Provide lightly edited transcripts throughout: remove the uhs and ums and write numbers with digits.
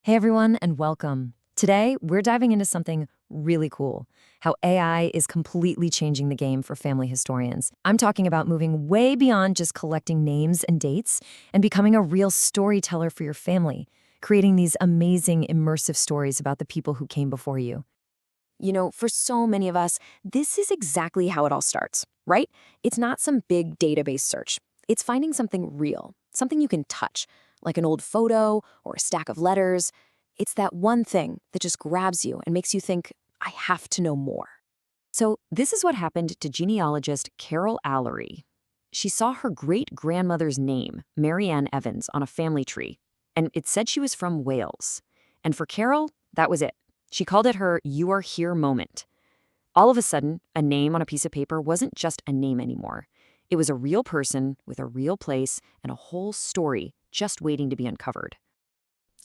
Hey everyone, and welcome. Today, we're diving into something really cool, how AI is completely changing the game for family historians. I'm talking about moving way beyond just collecting names and dates and becoming a real storyteller for your family, creating these amazing, immersive stories about the people who came before you. For so many of us, this is exactly how it all starts, right? It's not some big database search. It's finding something real, something you can touch, like an old photo or a stack of letters. It's that one thing that just grabs you and makes you think, I have to know more. So, this is what happened to genealogist Carol Allery. She saw her great grandmother's name, Marianne Evans, on a family tree, and it said she was from Wales. And for Carol, that was it. She called it her "You Are Here" moment. All of a sudden, a name on a piece of paper wasn't just a name anymore. It was a real person with a real place and a whole story just waiting to be uncovered.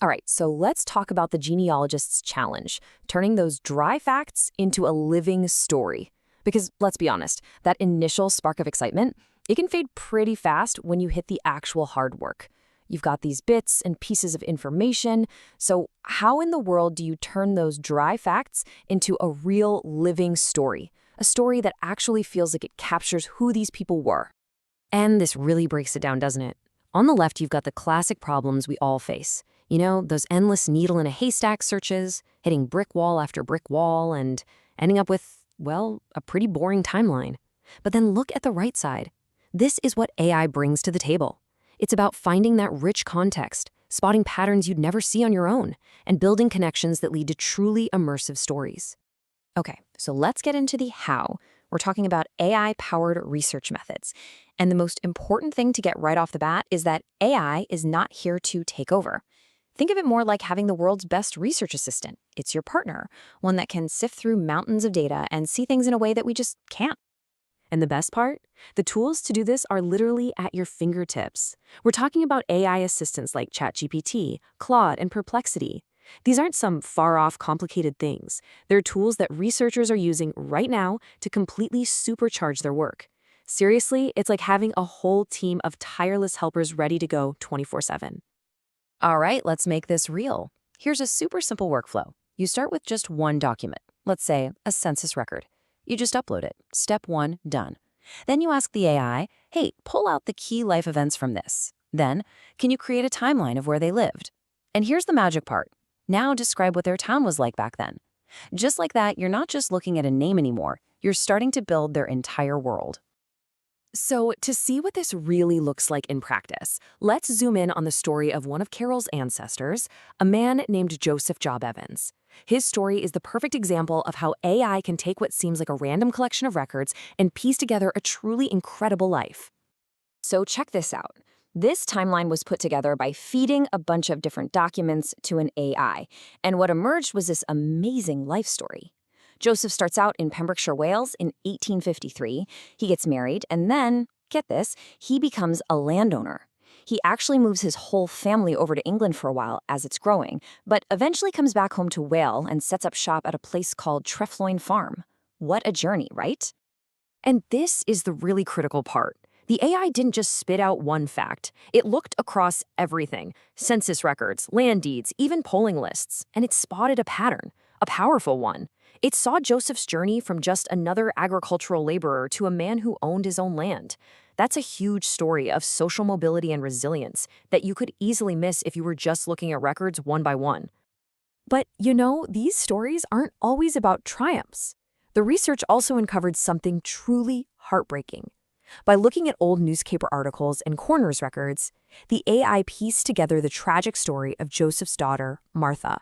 All right, so let's talk about the genealogist's challenge, turning those dry facts into a living story. Because let's be honest, that initial spark of excitement, it can fade pretty fast when you hit the actual hard work. You've got these bits and pieces of information, so how in the world do you turn those dry facts into a real living story? A story that actually feels like it captures who these people were. And this really breaks it down, doesn't it? On the left, you've got the classic problems we all face. Those endless needle in a haystack searches, hitting brick wall after brick wall, and ending up with, well, a pretty boring timeline. But then look at the right side. This is what AI brings to the table. It's about finding that rich context, spotting patterns you'd never see on your own, and building connections that lead to truly immersive stories. Okay, so let's get into the how. We're talking about AI-powered research methods. And the most important thing to get right off the bat is that AI is not here to take over. Think of it more like having the world's best research assistant. It's your partner, one that can sift through mountains of data and see things in a way that we just can't. And the best part? The tools to do this are literally at your fingertips. We're talking about AI assistants like ChatGPT, Claude, and Perplexity. These aren't some far-off complicated things. They're tools that researchers are using right now to completely supercharge their work. Seriously, it's like having a whole team of tireless helpers ready to go 24/7. All right, let's make this real. Here's a super simple workflow. You start with just one document, let's say a census record. You just upload it. Step one, done. Then you ask the AI, hey, pull out the key life events from this. Then, can you create a timeline of where they lived? And here's the magic part. Now describe what their town was like back then. Just like that, you're not just looking at a name anymore. You're starting to build their entire world. So, to see what this really looks like in practice, let's zoom in on the story of one of Carol's ancestors, a man named Joseph Job Evans. His story is the perfect example of how AI can take what seems like a random collection of records and piece together a truly incredible life. So, check this out. This timeline was put together by feeding a bunch of different documents to an AI, and what emerged was this amazing life story. Joseph starts out in Pembrokeshire, Wales in 1853. He gets married, and then, get this, he becomes a landowner. He actually moves his whole family over to England for a while as it's growing, but eventually comes back home to Wales and sets up shop at a place called Trefloyne Farm. What a journey, right? And this is the really critical part. The AI didn't just spit out one fact. It looked across everything: census records, land deeds, even polling lists, and it spotted a pattern, a powerful one. It saw Joseph's journey from just another agricultural laborer to a man who owned his own land. That's a huge story of social mobility and resilience that you could easily miss if you were just looking at records one by one. But these stories aren't always about triumphs. The research also uncovered something truly heartbreaking. By looking at old newspaper articles and coroner's records, the AI pieced together the tragic story of Joseph's daughter, Martha.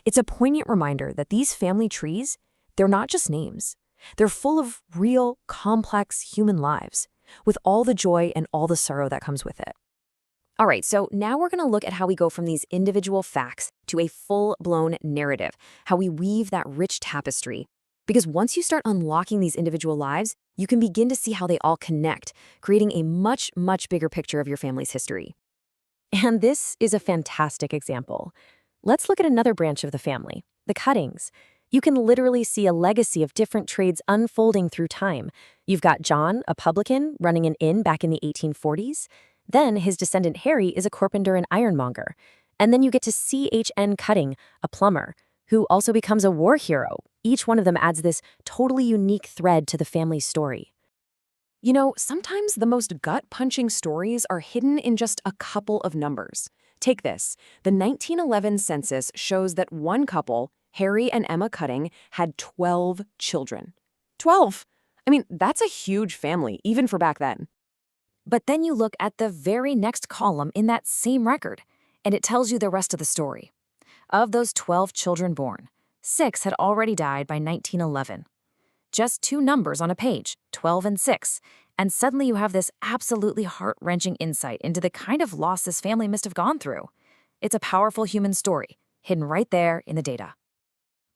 It's a poignant reminder that these family trees, they're not just names. They're full of real, complex human lives, with all the joy and all the sorrow that comes with it. All right, so now we're going to look at how we go from these individual facts to a full-blown narrative, how we weave that rich tapestry. Because once you start unlocking these individual lives, you can begin to see how they all connect, creating a much, much bigger picture of your family's history. And this is a fantastic example. Let's look at another branch of the family, the Cuttings. You can literally see a legacy of different trades unfolding through time. You've got John, a publican, running an inn back in the 1840s. Then his descendant Harry is a carpenter and ironmonger. And then you get to C.H.N. Cutting, a plumber, who also becomes a war hero. Each one of them adds this totally unique thread to the family's story. You know, sometimes the most gut-punching stories are hidden in just a couple of numbers. Take this. The 1911 census shows that one couple, Harry and Emma Cutting, had 12 children. 12! I mean, that's a huge family, even for back then. But then you look at the very next column in that same record, and it tells you the rest of the story. Of those 12 children born, 6 had already died by 1911. Just 2 numbers on a page, 12 and 6, and suddenly you have this absolutely heart-wrenching insight into the kind of loss this family must have gone through. It's a powerful human story, hidden right there in the data.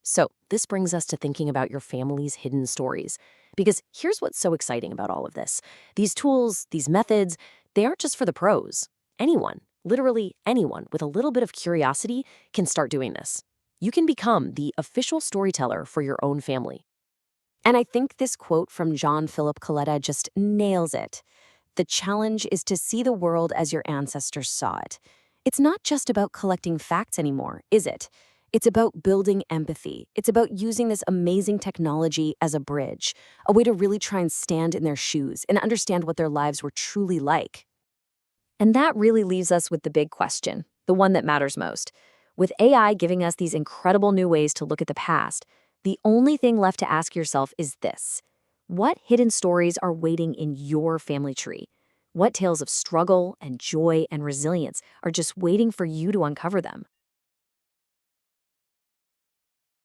So this brings us to thinking about your family's hidden stories. Because here's what's so exciting about all of this. These tools, these methods, they aren't just for the pros. Anyone, literally anyone with a little bit of curiosity can start doing this. You can become the official storyteller for your own family. And I think this quote from John Philip Coletta just nails it. The challenge is to see the world as your ancestors saw it. It's not just about collecting facts anymore, is it? It's about building empathy. It's about using this amazing technology as a bridge, a way to really try and stand in their shoes and understand what their lives were truly like. And that really leaves us with the big question, the one that matters most. With AI giving us these incredible new ways to look at the past, the only thing left to ask yourself is this: what hidden stories are waiting in your family tree? What tales of struggle and joy and resilience are just waiting for you to uncover them?